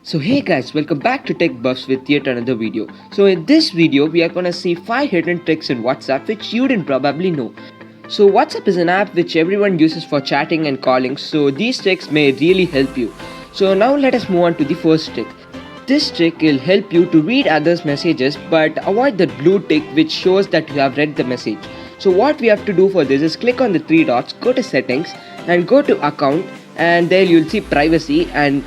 So hey guys, welcome back to Tech Buffs with yet another video. So in this video, we are gonna see 5 hidden tricks in WhatsApp which you didn't probably know. So WhatsApp is an app which everyone uses for chatting and calling, so these tricks may really help you. So now let us move on to the first trick. This trick will help you to read others' messages but avoid the blue tick which shows that you have read the message. So what we have to do for this is click on the 3 dots, go to settings and go to account, and there you'll see privacy and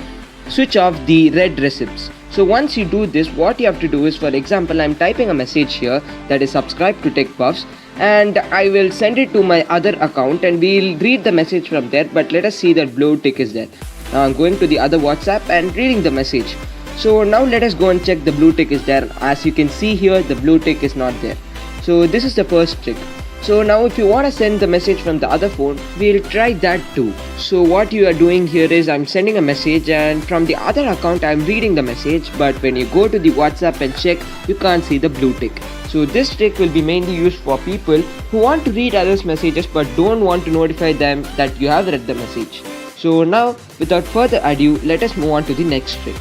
switch off the red receipts. So once you do this, what you have to do is, for example, I'm typing a message here that is subscribe to Tech Buffs, and I will send it to my other account and we'll read the message from there, but let us see that blue tick is there. Now I'm going to the other WhatsApp and reading the message. So now let us go and check the blue tick is there. As you can see here, the blue tick is not there. So this is the first trick. So now if you want to send the message from the other phone, we'll try that too. So what you are doing here is I'm sending a message and from the other account I'm reading the message, but when you go to the WhatsApp and check, you can't see the blue tick. So this trick will be mainly used for people who want to read others' messages but don't want to notify them that you have read the message. So now without further ado, let us move on to the next trick.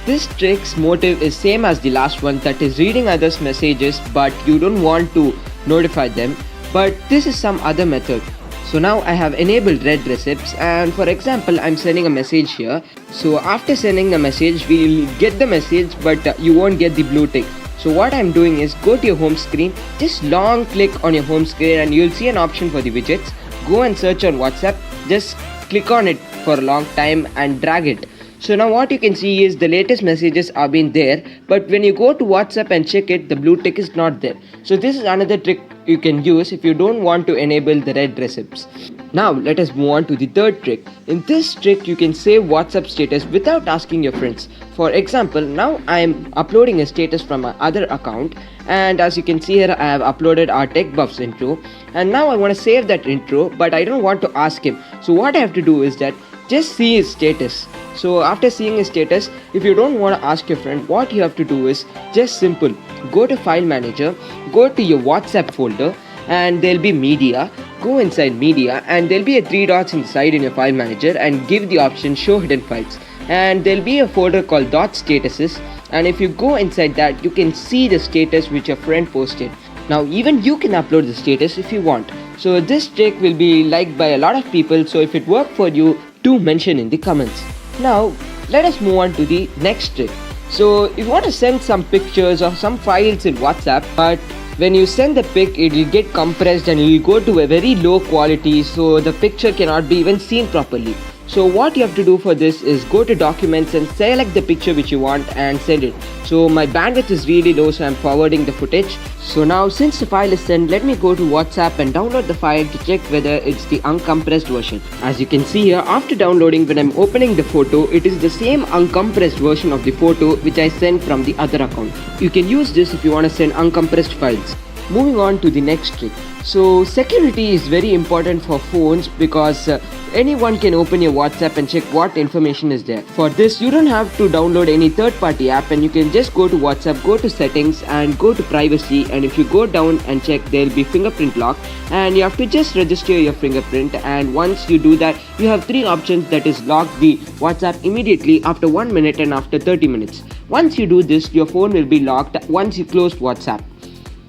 This trick's motive is same as the last one, that is reading others' messages but you don't want to notify them. But this is some other method. So now I have enabled red receipts, and for example I'm sending a message here. So after sending the message, we'll get the message but you won't get the blue tick. So what I'm doing is go to your home screen, just long click on your home screen and you'll see an option for the widgets. Go and search on WhatsApp, just click on it for a long time and drag it. So now what you can see is the latest messages are being there, but when you go to WhatsApp and check it, the blue tick is not there. So this is another trick you can use if you don't want to enable the red receipts. Now let us move on to the third trick. In this trick you can save WhatsApp status without asking your friends. For example, now I am uploading a status from my other account, and as you can see here I have uploaded our Tech Buffs intro, and now I want to save that intro but I don't want to ask him. So what I have to do is that just see his status. So after seeing his status, if you don't want to ask your friend, what you have to do is just simple. Go to file manager, go to your WhatsApp folder and there'll be media. Go inside media and there'll be a 3 dots inside in your file manager and give the option show hidden files. And there'll be a folder called dot statuses, and if you go inside that, you can see the status which your friend posted. Now even you can upload the status if you want. So this trick will be liked by a lot of people, so if it worked for you, do mention in the comments. Now let us move on to the next trick. So if you want to send some pictures or some files in WhatsApp, but when you send the pic it will get compressed and it will go to a very low quality, so the picture cannot be even seen properly. So what you have to do for this is go to documents and select the picture which you want and send it. So my bandwidth is really low, so I'm forwarding the footage. So now since the file is sent, let me go to WhatsApp and download the file to check whether it's the uncompressed version. As you can see here, after downloading, when I'm opening the photo, it is the same uncompressed version of the photo which I sent from the other account. You can use this if you want to send uncompressed files. Moving on to the next trick. So security is very important for phones because anyone can open your WhatsApp and check what information is there. For this you don't have to download any third-party app, and you can just go to WhatsApp, go to settings and go to privacy, and if you go down and check, there will be Fingerprint Lock and you have to just register your fingerprint, and once you do that you have 3 options, that is lock the WhatsApp immediately, after 1 minute and after 30 minutes. Once you do this, your phone will be locked once you close WhatsApp.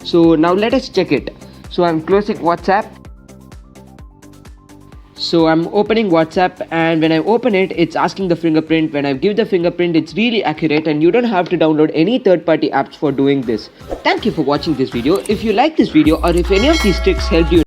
So now let us check it. So I'm closing WhatsApp. So I'm opening WhatsApp, and when I open it, it's asking the fingerprint. When I give the fingerprint, it's really accurate and you don't have to download any third-party apps for doing this. Thank you for watching this video. If you like this video or if any of these tricks helped you